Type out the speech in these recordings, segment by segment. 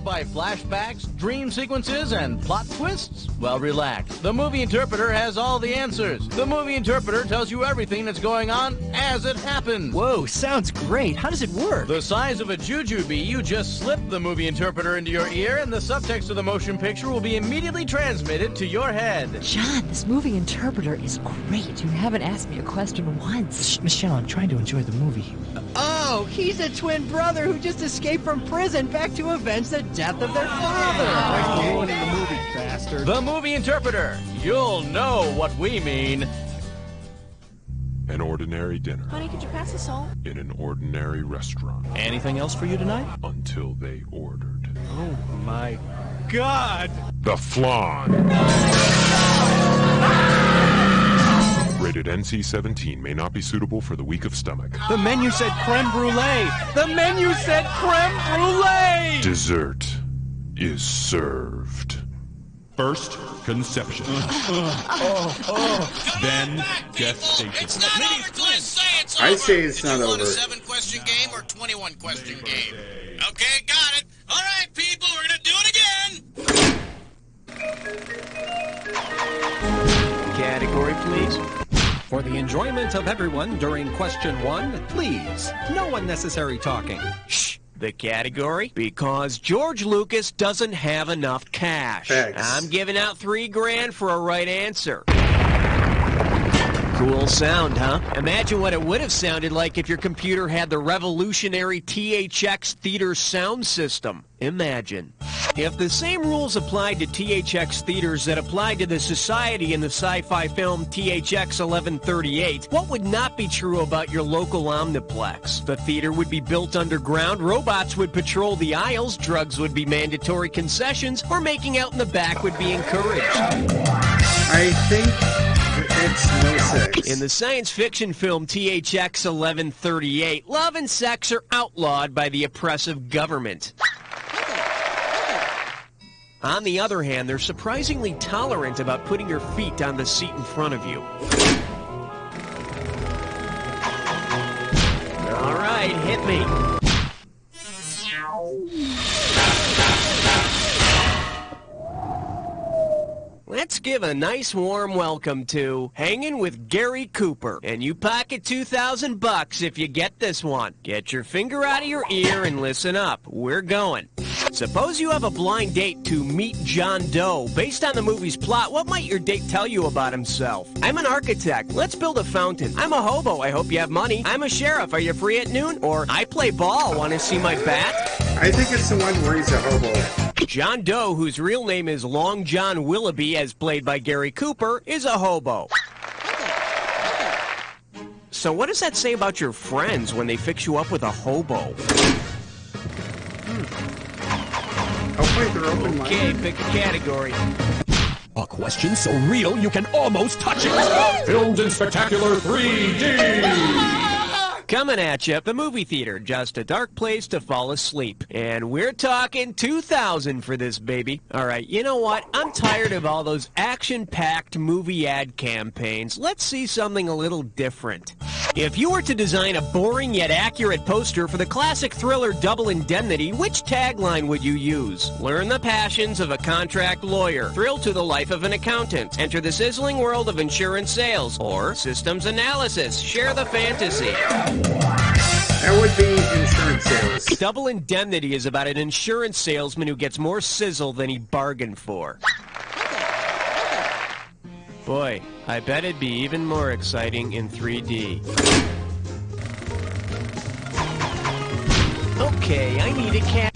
by flashbacks, dream sequences, and plot twists? Well, relax. The Movie Interpreter has all the answers. The Movie Interpreter tells you everything that's going on as it happens. Whoa, sounds great. How does it work? The size of a jujube, you just slip the Movie Interpreter into your ear, and the subtext of the motion picture will be immediately transmitted to your head. John, this Movie Interpreter is great. You haven't asked me a question once. Shh, Michelle, I'm trying to enjoy the movie. Oh, he's a twin brother who just escaped from prison back to avenge the death of their father. Going in the movie, bastard. The Movie Interpreter. You'll know what we mean. An ordinary dinner. Honey, could you pass the salt? In an ordinary restaurant. Anything else for you tonight? Until they ordered. Oh my God! The Flan. Rated NC-17, may not be suitable for the weak of stomach. The menu said creme brulee. The menu said creme brulee. Dessert is served. First, conception. Then, gestation. It's not over till I say it's over. I say it's not Do you over. want a 7-question game or 21-question game? Okay, got it. All right, people, we're going to do it again. Category, please. For the enjoyment of everyone during question 1, please, no unnecessary talking. Shh. The category? Because George Lucas doesn't have enough cash. Thanks. I'm giving out $3 grand for a right answer. Cool sound, huh? Imagine what it would have sounded like if your computer had the revolutionary THX Theater sound system. Imagine. If the same rules applied to THX theaters that applied to the Society in the sci-fi film THX 1138, what would not be true about your local Omniplex? The theater would be built underground, robots would patrol the aisles, drugs would be mandatory concessions, or making out in the back would be encouraged. I think it's no sex. In the science fiction film THX 1138, love and sex are outlawed by the oppressive government. On the other hand, they're surprisingly tolerant about putting your feet on the seat in front of you. All right, hit me. Let's give a nice warm welcome to Hanging with Gary Cooper. And you pocket $2,000 if you get this one. Get your finger out of your ear and listen up. We're going. Suppose you have a blind date to meet John Doe. Based on the movie's plot, what might your date tell you about himself? I'm an architect. Let's build a fountain. I'm a hobo. I hope you have money. I'm a sheriff. Are you free at noon? Or I play ball. Want to see my bat? I think it's the one where he's a hobo. John Doe, whose real name is Long John Willoughby, as played by Gary Cooper, is a hobo. So what does that say about your friends when they fix you up with a hobo? Hopefully they're open-minded. Okay, pick a category. A question so real you can almost touch it. Filmed in spectacular 3D. Coming at you, the movie theater, just a dark place to fall asleep. And we're talking $2,000 for this baby. All right, you know what? I'm tired of all those action-packed movie ad campaigns. Let's see something a little different. If you were to design a boring yet accurate poster for the classic thriller Double Indemnity, which tagline would you use? Learn the passions of a contract lawyer. Thrill to the life of an accountant. Enter the sizzling world of insurance sales. Or systems analysis. Share the fantasy. That would be insurance sales. Double Indemnity is about an insurance salesman who gets more sizzle than he bargained for. Boy, I bet it'd be even more exciting in 3D. Okay, I need a cat.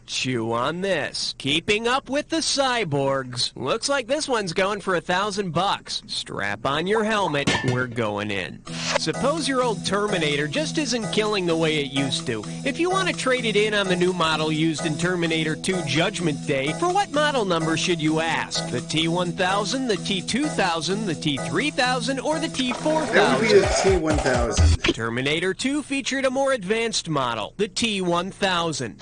Chew on this. Keeping up with the cyborgs. Looks like this one's going for $1,000. Strap on your helmet. We're going in. Suppose your old Terminator just isn't killing the way it used to. If you want to trade it in on the new model used in Terminator 2 Judgment Day, for what model number should you ask? The T-1000, the T-2000, the T-3000, or the T-4000? That would be the T-1000. Terminator 2 featured a more advanced model, the T-1000.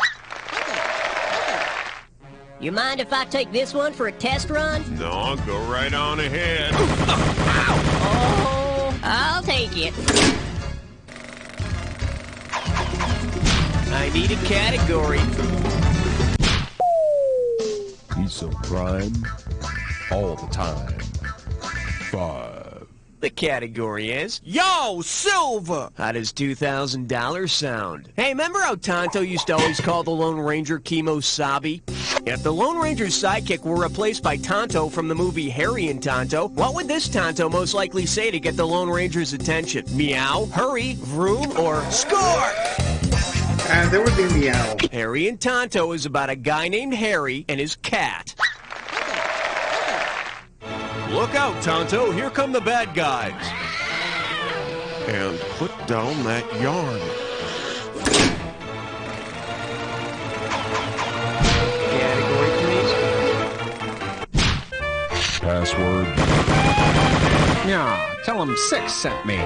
You mind if I take this one for a test run? No, go right on ahead. Oh, I'll take it. I need a category. He's a prime all the time. 5. The category is Yo, Silver! How does $2,000 sound? Hey, remember how Tonto used to always call the Lone Ranger Kimosabi? If the Lone Ranger's sidekick were replaced by Tonto from the movie Harry and Tonto, what would this Tonto most likely say to get the Lone Ranger's attention? Meow, hurry, vroom, or score? There would be meow. Harry and Tonto is about a guy named Harry and his cat. Look out, Tonto. Here come the bad guys. And put down that yarn. Category, please. Password. Yeah, tell him 6 sent me.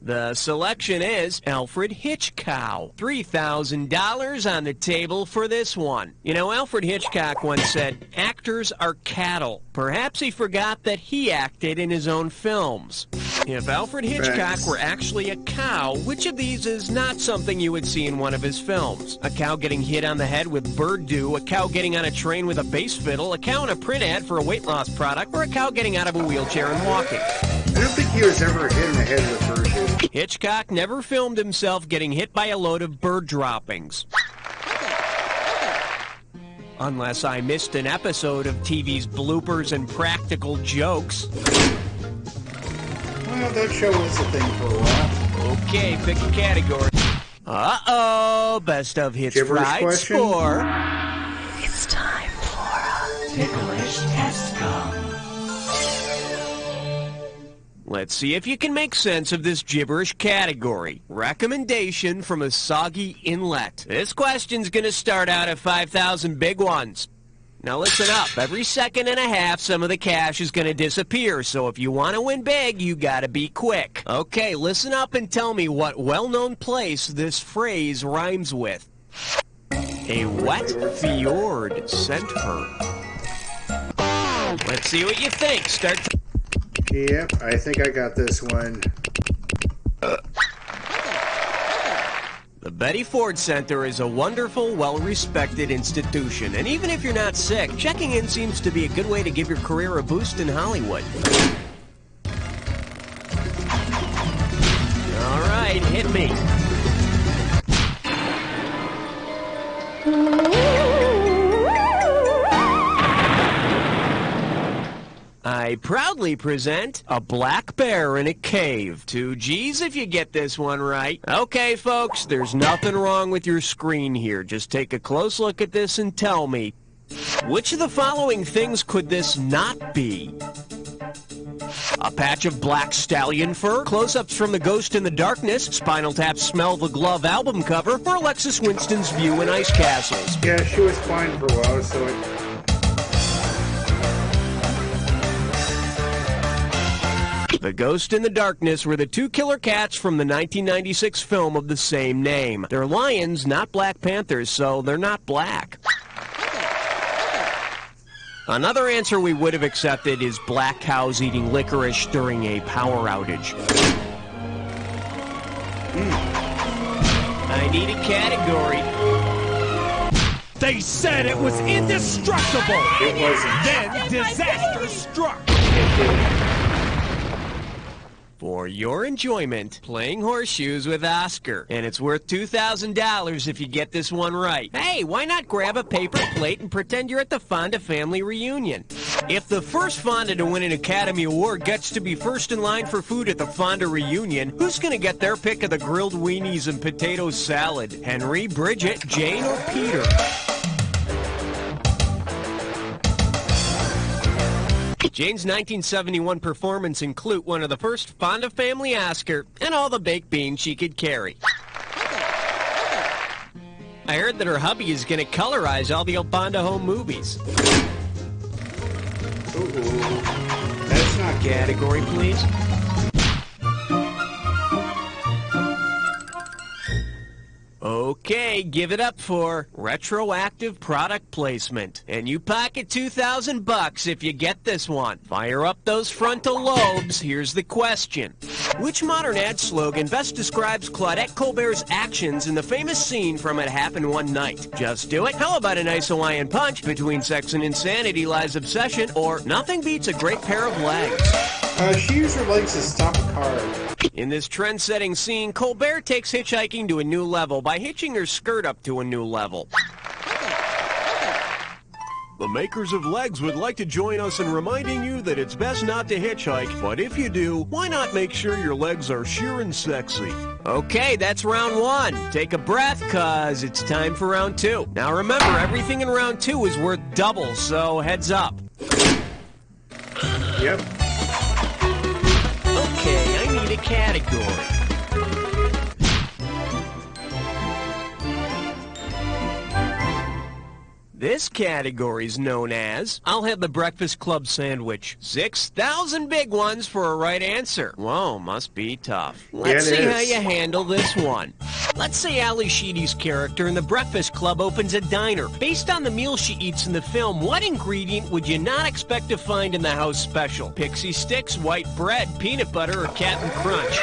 The selection is Alfred Hitchcock. $3,000 on the table for this one. You know, Alfred Hitchcock once said, actors are cattle. Perhaps he forgot that he acted in his own films. If Alfred Hitchcock were actually a cow, which of these is not something you would see in one of his films? A cow getting hit on the head with bird dew, a cow getting on a train with a bass fiddle, a cow in a print ad for a weight loss product, or a cow getting out of a wheelchair and walking? I don't think he was ever hit in the head with bird dew. Hitchcock never filmed himself getting hit by a load of bird droppings. Unless I missed an episode of TV's bloopers and practical jokes. Well, that show was a thing for a while. Okay, pick a category. Uh-oh, best of hits fried question? score. It's time for a ticklish test scum. Let's see if you can make sense of this gibberish category. Recommendation from a soggy inlet. This question's gonna start out at 5,000 big ones. Now listen up. Every second and a half, some of the cash is gonna disappear, so if you want to win big, you gotta be quick. Okay, listen up and tell me what well-known place this phrase rhymes with. A wet fjord sent her. Let's see what you think. Start. Yep, I think I got this one. The Betty Ford Center is a wonderful, well-respected institution, and even if you're not sick, checking in seems to be a good way to give your career a boost in Hollywood. All right, hit me. I proudly present a black bear in a cave. 2 G's if you get this one right. Okay, folks, there's nothing wrong with your screen here. Just take a close look at this and tell me, which of the following things could this not be? A patch of black stallion fur, close-ups from The Ghost in the Darkness, Spinal Tap's Smell the Glove album cover, or Alexis Winston's View in Ice Castles? Yeah, she was fine for a while, so The Ghost in the Darkness were the 2 killer cats from the 1996 film of the same name. They're lions, not Black Panthers, so they're not black. Another answer we would have accepted is black cows eating licorice during a power outage. I need a category. They said it was indestructible! it wasn't. Then disaster struck! For your enjoyment, playing horseshoes with Oscar. And it's worth $2,000 if you get this one right. Hey, why not grab a paper plate and pretend you're at the Fonda family reunion? If the first Fonda to win an Academy Award gets to be first in line for food at the Fonda reunion, who's gonna get their pick of the grilled weenies and potato salad? Henry, Bridget, Jane, or Peter? Jane's 1971 performance included one of the first Fonda family Oscar and all the baked beans she could carry. I heard that her hubby is going to colorize all the old Fonda home movies. Ooh, that's not category, please. Okay, give it up for retroactive product placement. And you pocket $2,000 if you get this one. Fire up those frontal lobes. Here's the question. Which modern ad slogan best describes Claudette Colbert's actions in the famous scene from It Happened One Night? Just do it. How about a nice Hawaiian punch? Between sex and insanity lies obsession. Or nothing beats a great pair of legs. She used her legs to stop a car. In this trend-setting scene, Colbert takes hitchhiking to a new level by hitching her skirt up to a new level. The makers of legs would like to join us in reminding you that it's best not to hitchhike, but if you do, why not make sure your legs are sheer and sexy? Okay, that's round one. Take a breath, cause it's time for round two. Now remember, everything in round two is worth double, so heads up. Yep. Okay, I need a category. This category is known as, I'll have the Breakfast Club sandwich. 6,000 big ones for a right answer. Whoa, must be tough. Let's see how you handle this one. Let's say Ali Sheedy's character in The Breakfast Club opens a diner. Based on the meal she eats in the film, what ingredient would you not expect to find in the house special? Pixie sticks, white bread, peanut butter, or Captain Crunch?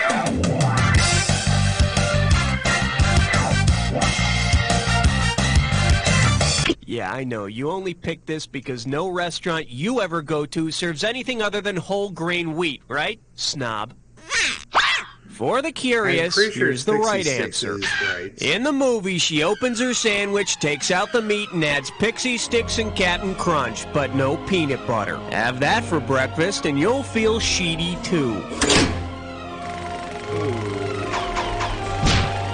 Yeah, I know. You only picked this because no restaurant you ever go to serves anything other than whole grain wheat, right? Snob. For the curious, here's the right answer. Right. In the movie, she opens her sandwich, takes out the meat, and adds Pixie Sticks and Captain Crunch, but no peanut butter. Have that for breakfast, and you'll feel sheedy, too.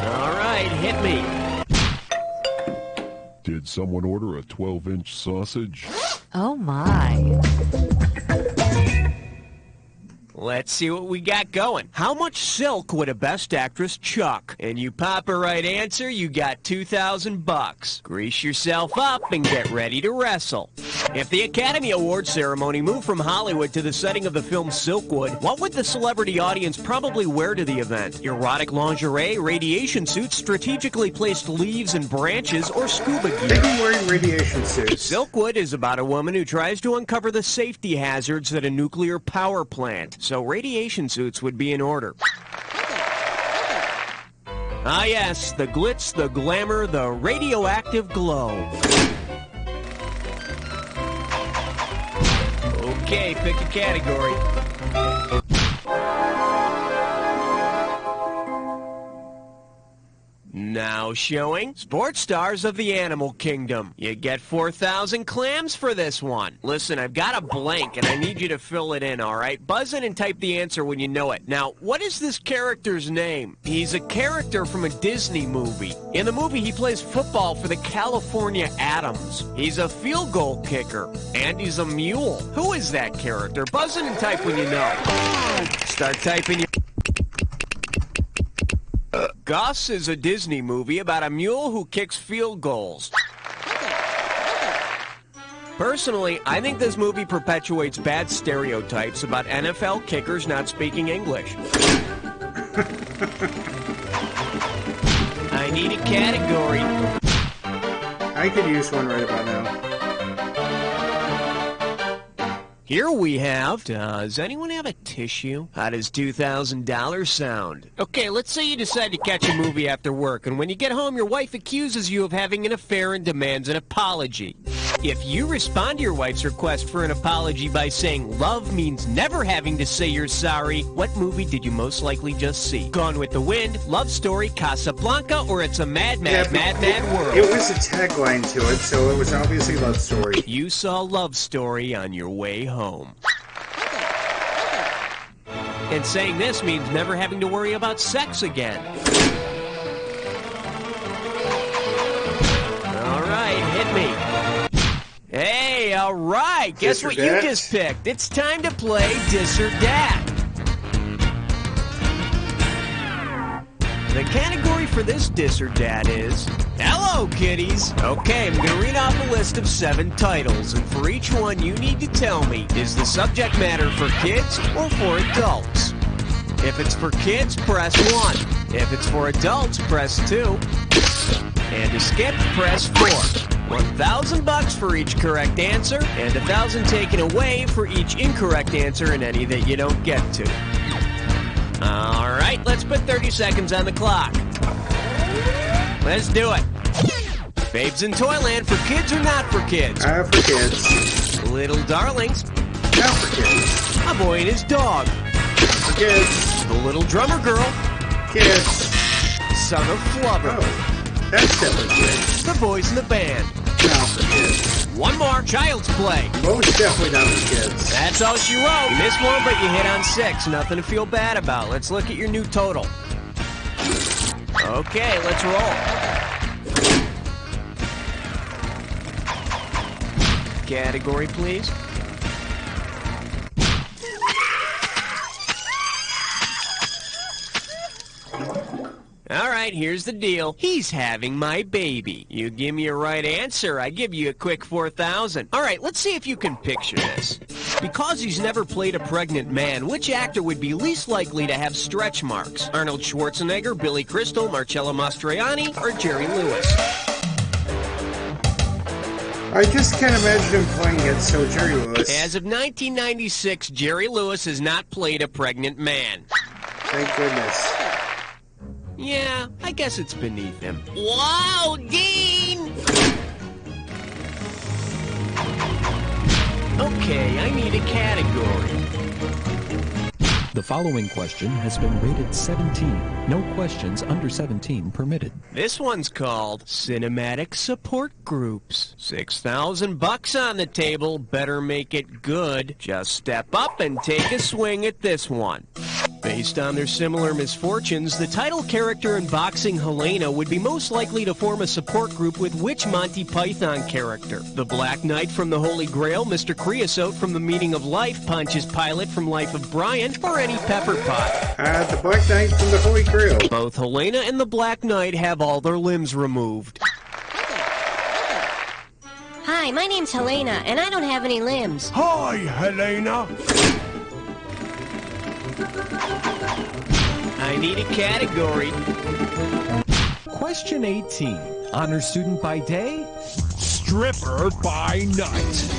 All right, hit me. Did someone order a 12-inch sausage? Oh, my. Let's see what we got going. How much silk would a Best Actress chuck? And you pop a right answer, you got $2,000. Grease yourself up and get ready to wrestle. If the Academy Awards ceremony moved from Hollywood to the setting of the film Silkwood, what would the celebrity audience probably wear to the event? Erotic lingerie, radiation suits, strategically placed leaves and branches, or scuba gear? They'd be wearing radiation suits. Silkwood is about a woman who tries to uncover the safety hazards at a nuclear power plant. So radiation suits would be in order. Ah yes, the glitz, the glamour, the radioactive glow. Okay, pick a category. Now showing sports stars of the animal kingdom. You get 4,000 clams for this one. Listen, I've got a blank and I need you to fill it in, all right? Buzz in and type the answer when you know it. Now, what is this character's name? He's a character from a Disney movie. In the movie, he plays football for the California Atoms. He's a field goal kicker, and he's a mule. Who is that character? Buzz in and type when you know. Start typing your... Gus is a Disney movie about a mule who kicks field goals. Personally, I think this movie perpetuates bad stereotypes about NFL kickers not speaking English. I need a category. I could use one right about now. Here we have, does anyone have a tissue? How does $2,000 sound? Okay, let's say you decide to catch a movie after work, and when you get home, your wife accuses you of having an affair and demands an apology. If you respond to your wife's request for an apology by saying love means never having to say you're sorry, what movie did you most likely just see? Gone with the Wind, Love Story, Casablanca, or It's a Mad, Mad, Mad, Mad World? It was a tagline to it, so it was obviously Love Story. You saw Love Story on your way home. And saying this means never having to worry about sex again. All right, hit me. Hey, all right. Guess what you just picked? It's time to play Dis or Dat. The category for this Dis or Dat is... Hello, kiddies! Okay, I'm going to read off a list of 7 titles, and for each one you need to tell me, is the subject matter for kids or for adults? If it's for kids, press 1. If it's for adults, press 2. And to skip, press 4. $1,000 for each correct answer, and $1,000 taken away for each incorrect answer in any that you don't get to. All right, let's put 30 seconds on the clock. Let's do it. Babes in Toyland, for kids or not for kids? For kids. Little Darlings. Not for kids. A Boy and His Dog. For kids. The Little Drummer Girl. Kids. Son of Flubber. Oh, that's definitely kids. The Boys in the Band. Not for kids. One more, Child's Play. Most definitely not for kids. That's all she wrote. You missed one, but you hit on 6. Nothing to feel bad about. Let's look at your new total. Okay, let's roll. Category, please. All right, here's the deal. He's having my baby. You give me a right answer, I give you a quick $4,000. All right, let's see if you can picture this. Because he's never played a pregnant man, which actor would be least likely to have stretch marks? Arnold Schwarzenegger, Billy Crystal, Marcello Mastroianni, or Jerry Lewis? I just can't imagine him playing it, so Jerry Lewis. As of 1996, Jerry Lewis has not played a pregnant man. Thank goodness. Yeah, I guess it's beneath him. Wow, Dean! Okay, I need a category. The following question has been rated 17. No questions under 17 permitted. This one's called Cinematic Support Groups. $6,000 on the table. Better make it good. Just step up and take a swing at this one. Based on their similar misfortunes, the title character in boxing Helena would be most likely to form a support group with which Monty Python character? The Black Knight from the Holy Grail, Mr. Creosote from The Meaning of Life, Pontius Pilate from Life of Brian, or any pepper pot? The Black Knight from the Holy Grail. Both Helena and the Black Knight have all their limbs removed. Hi, my name's Helena, and I don't have any limbs. Hi, Helena. I need a category. Question 18. Honor student by day, stripper by night.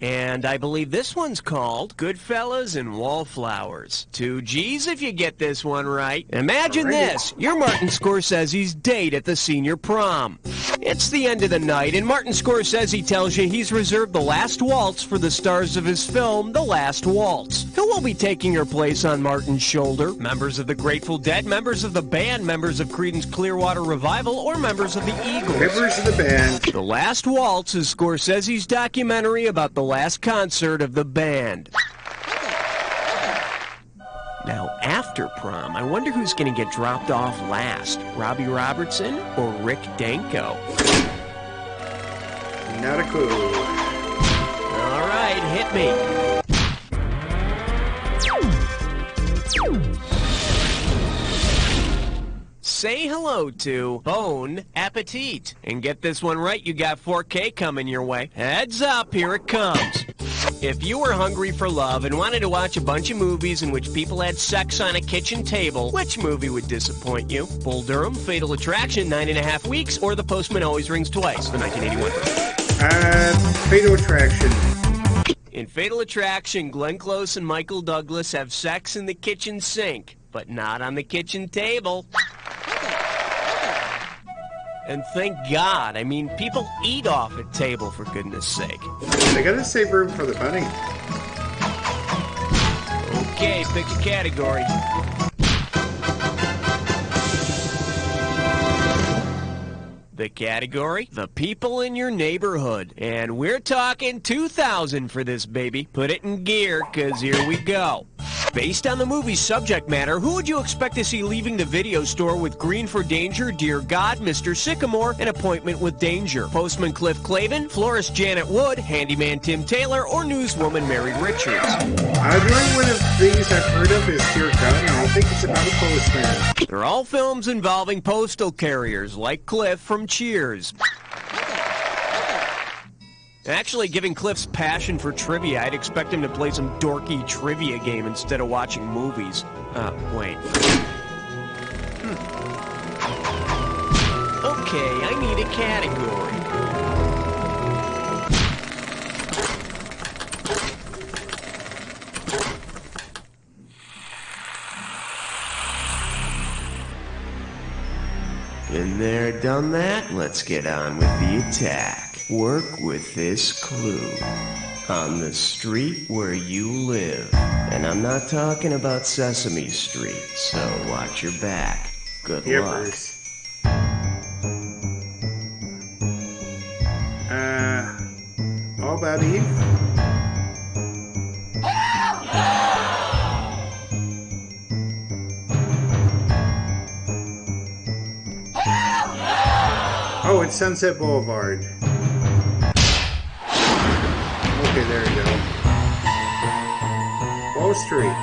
And I believe this one's called Goodfellas and Wallflowers. 2 G's if you get this one right. Imagine this. You're Martin Scorsese's date at the senior prom. It's the end of the night, and Martin Scorsese tells you he's reserved the last waltz for the stars of his film, The Last Waltz. Who will be taking her place on Martin's shoulder? Members of the Grateful Dead, members of the band, members of Creedence Clearwater Revival, or members of the Eagles? Members of the band. The Last Waltz is Scorsese's documentary about the last concert of the band. Now, after prom, I wonder who's going to get dropped off last, Robbie Robertson or Rick Danko? Not a clue. All right, hit me. Say hello to Bon Appetit. And get this one right, you got 4K coming your way. Heads up, here it comes. If you were hungry for love and wanted to watch a bunch of movies in which people had sex on a kitchen table, which movie would disappoint you? Bull Durham, Fatal Attraction, 9.5 Weeks, or The Postman Always Rings Twice, the 1981 version? Fatal Attraction. In Fatal Attraction, Glenn Close and Michael Douglas have sex in the kitchen sink, but not on the kitchen table. And thank God. I mean, people eat off a table, for goodness sake. They gotta save room for the bunny. Okay, pick a category. The category? The people in your neighborhood. And we're talking 2,000 for this baby. Put it in gear, 'cause here we go. Based on the movie's subject matter, who would you expect to see leaving the video store with Green for Danger, Dear God, Mr. Sycamore, An Appointment with Danger? Postman Cliff Clavin, Florist Janet Wood, Handyman Tim Taylor, or newswoman Mary Richards? The only one of these I've heard of is Dear God, and I think it's about a postman. They're all films involving postal carriers, like Cliff from Cheers. Actually, given Cliff's passion for trivia, I'd expect him to play some dorky trivia game instead of watching movies. Wait. Okay, I need a category. Been there, done that? Let's get on with the attack. Work with this clue. On the street where you live. And I'm not talking about Sesame Street, so watch your back. Good luck. All About Eve? Oh, it's Sunset Boulevard. Okay, there you go. Wall Street.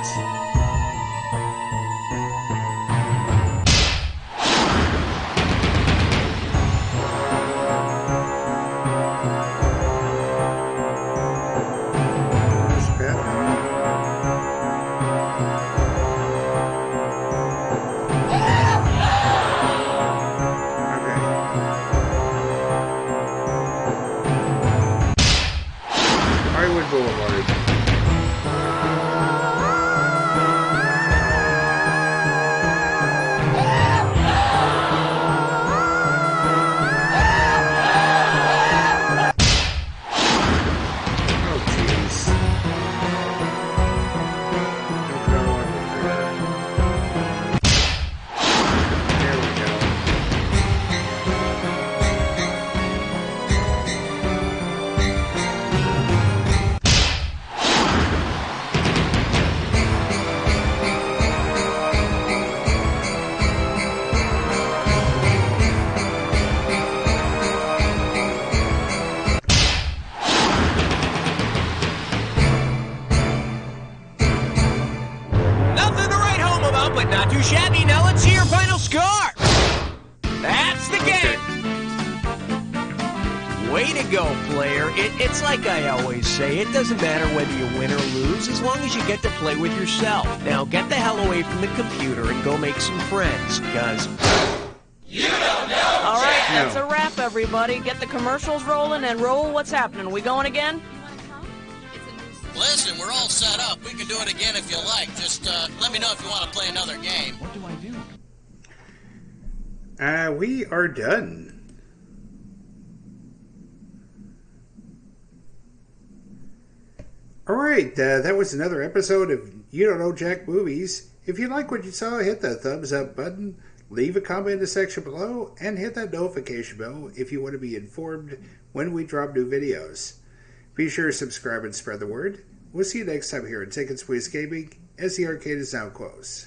Shabby, now let's see your final score! That's the game! Way to go, player. It's like I always say, it doesn't matter whether you win or lose, as long as you get to play with yourself. Now get the hell away from the computer and go make some friends, because... You don't know! All right, that's a wrap, everybody. Get the commercials rolling and roll what's happening. We going again? Listen, we're all set up. We can do it again if you like. Just let me know if you want to play another game. What do I do? We are done. Alright, that was another episode of You Don't Know Jack Movies. If you like what you saw, hit that thumbs up button, leave a comment in the section below, and hit that notification bell if you want to be informed when we drop new videos. Be sure to subscribe and spread the word. We'll see you next time here on Tickets Please Gaming, as the arcade is now closed.